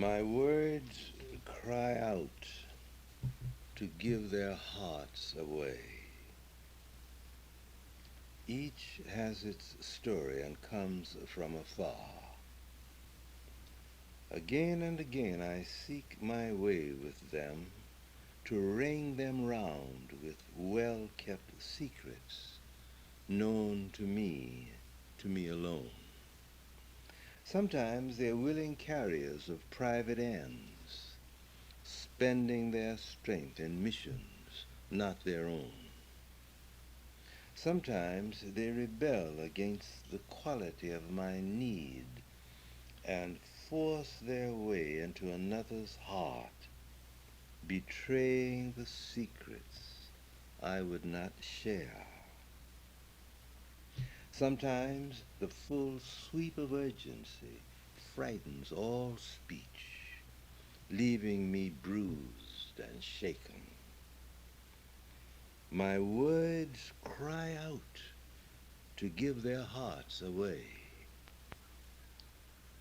My words cry out to give their hearts away. Each has its story and comes from afar. Again and again I seek my way with them to ring them round with well-kept secrets known to me alone. Sometimes they're willing carriers of private ends, spending their strength in missions not their own. Sometimes they rebel against the quality of my need and force their way into another's heart, betraying the secrets I would not share. Sometimes the full sweep of urgency frightens all speech, leaving me bruised and shaken. My words cry out to give their hearts away.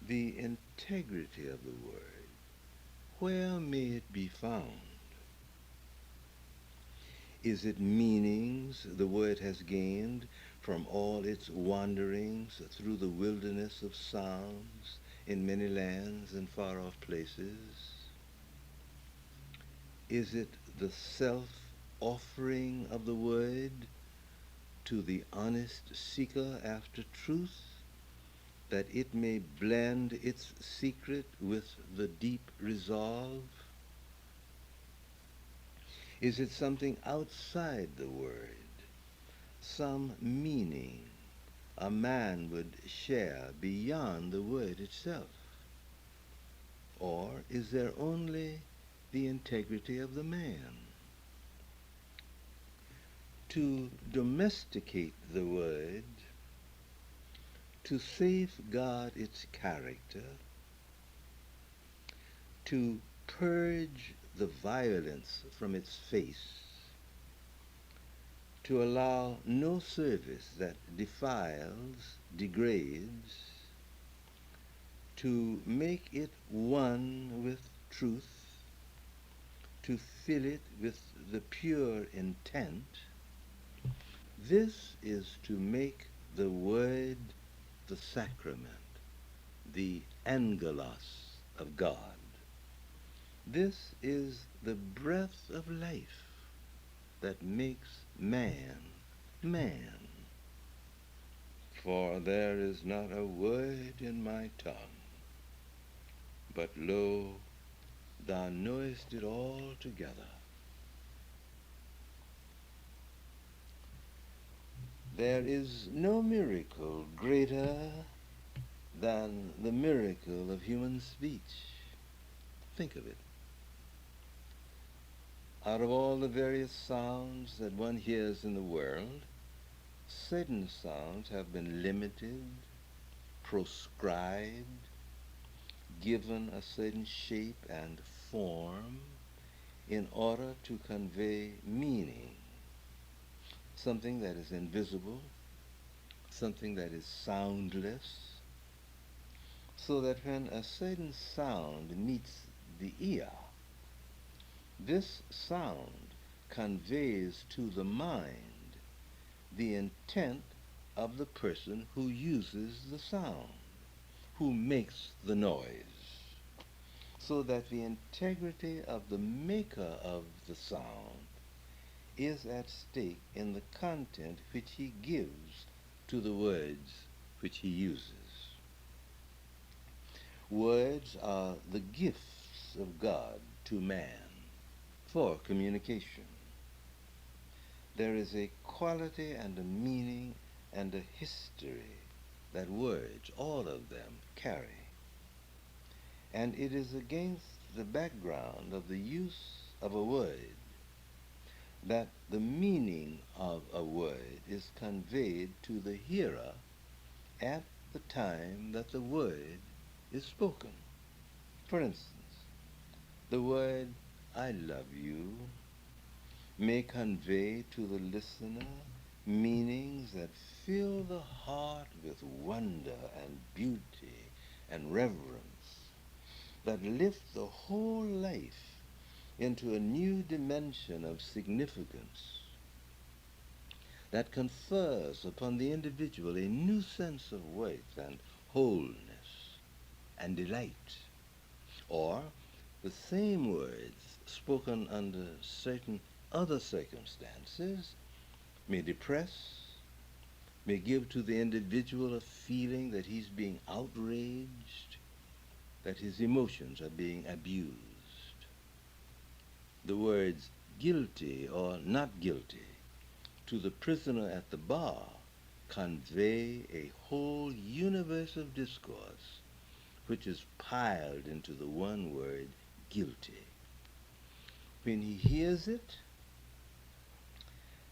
The integrity of the word, where may it be found? Is it meanings the word has gained from all its wanderings through the wilderness of sounds in many lands and far-off places? Is it the self-offering of the word to the honest seeker after truth, that it may blend its secret with the deep resolve? Is it something outside the word, some meaning a man would share beyond the word itself? Or is there only the integrity of the man? To domesticate the word, to safeguard its character, to purge the violence from its face, to allow no service that defiles, degrades, to make it one with truth, to fill it with the pure intent, this is to make the word the sacrament, the angelos of God. This is the breath of life that makes man, man. For there is not a word in my tongue, but lo, thou knowest it altogether. There is no miracle greater than the miracle of human speech. Think of it. Out of all the various sounds that one hears in the world, certain sounds have been limited, proscribed, given a certain shape and form in order to convey meaning, something that is invisible, something that is soundless, so that when a certain sound meets the ear, this sound conveys to the mind the intent of the person who uses the sound, who makes the noise, so that the integrity of the maker of the sound is at stake in the content which he gives to the words which he uses. Words are the gifts of God to man for communication. There is a quality and a meaning and a history that words, all of them, carry. And it is against the background of the use of a word that the meaning of a word is conveyed to the hearer at the time that the word is spoken. For instance, the word "I love you" may convey to the listener meanings that fill the heart with wonder and beauty and reverence, that lift the whole life into a new dimension of significance, that confers upon the individual a new sense of worth and wholeness and delight. Or the same words spoken under certain other circumstances may depress, may give to the individual a feeling that he's being outraged, that his emotions are being abused. The words guilty or not guilty to the prisoner at the bar convey a whole universe of discourse which is piled into the one word guilty. When he hears it,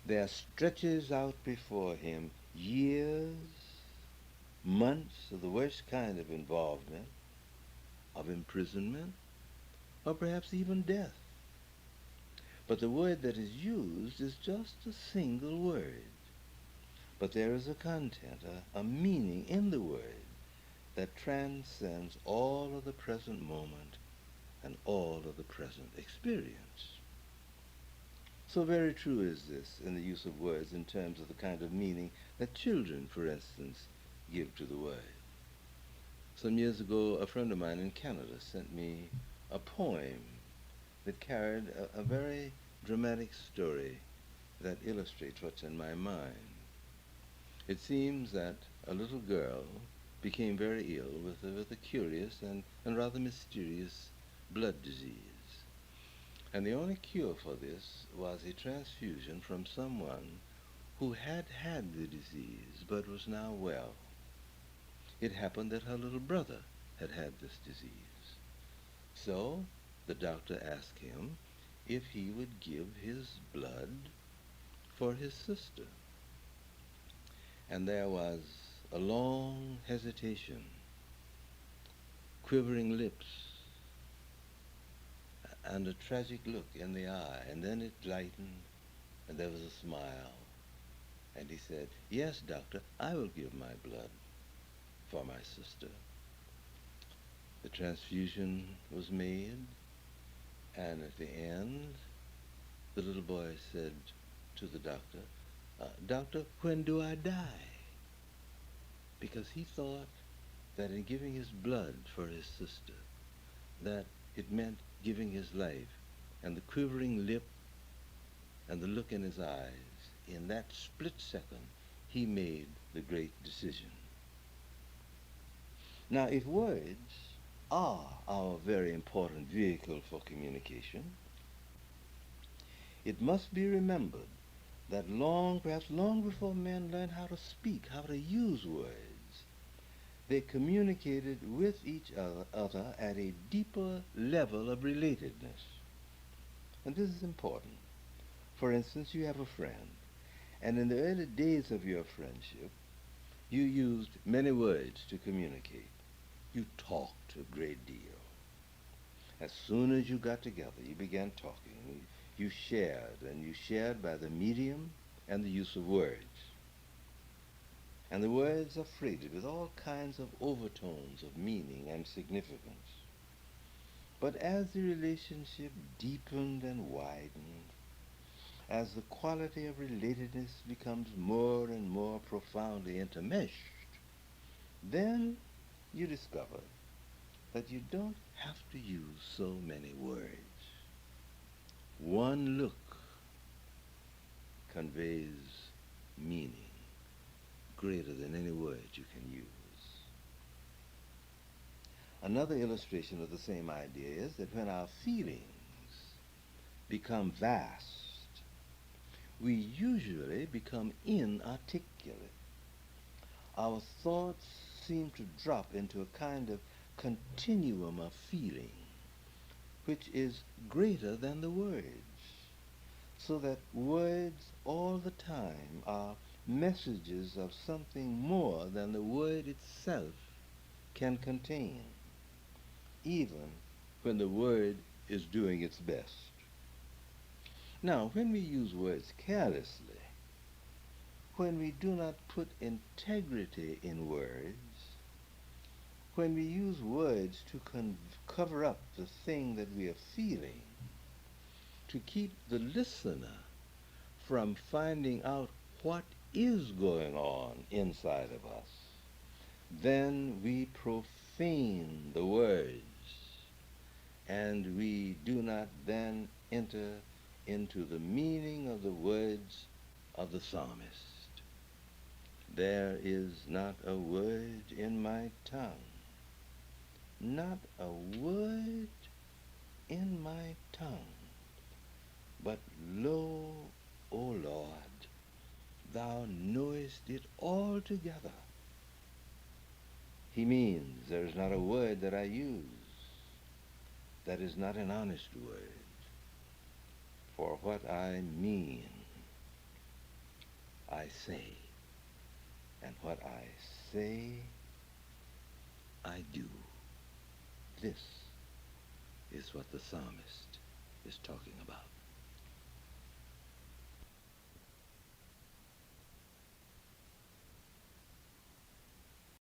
there stretches out before him years, months of the worst kind of involvement, of imprisonment, or perhaps even death. But the word that is used is just a single word. But there is a content, a meaning in the word that transcends all of the present moment and all of the present experience. So very true is this in the use of words in terms of the kind of meaning that children, for instance, give to the word. Some years ago, a friend of mine in Canada sent me a poem that carried a very dramatic story that illustrates what's in my mind. It seems that a little girl became very ill with a curious and rather mysterious blood disease. And the only cure for this was a transfusion from someone who had had the disease but was now well. It happened that her little brother had had this disease. So the doctor asked him if he would give his blood for his sister. And there was a long hesitation, quivering lips, and a tragic look in the eye. And then it lightened, and there was a smile. And he said, "Yes, doctor, I will give my blood for my sister." The transfusion was made, and at the end, the little boy said to the doctor, "Doctor, when do I die?" Because he thought that in giving his blood for his sister, that it meant giving his life. And the quivering lip and the look in his eyes, in that split second, he made the great decision. Now, if words are our very important vehicle for communication, it must be remembered that perhaps long before men learned how to speak, how to use words, they communicated with each other at a deeper level of relatedness. And this is important. For instance, you have a friend, and in the early days of your friendship, you used many words to communicate. You talked a great deal. As soon as you got together, you began talking. You shared, and you shared by the medium and the use of words. And the words are freighted with all kinds of overtones of meaning and significance. But as the relationship deepened and widened, as the quality of relatedness becomes more and more profoundly intermeshed, then you discover that you don't have to use so many words. One look conveys meaning greater than any word you can use. Another illustration of the same idea is that when our feelings become vast, we usually become inarticulate. Our thoughts seem to drop into a kind of continuum of feeling, which is greater than the words, so that words all the time are messages of something more than the word itself can contain, even when the word is doing its best. Now, when we use words carelessly, when we do not put integrity in words, when we use words to cover up the thing that we are feeling, to keep the listener from finding out what is going on inside of us, then we profane the words, and we do not then enter into the meaning of the words of the psalmist. There is not a word in my tongue, not a word in my tongue, but lo, O Lord, thou knowest it altogether. He means there is not a word that I use that is not an honest word. For what I mean, I say, and what I say, I do. This is what the psalmist is talking about.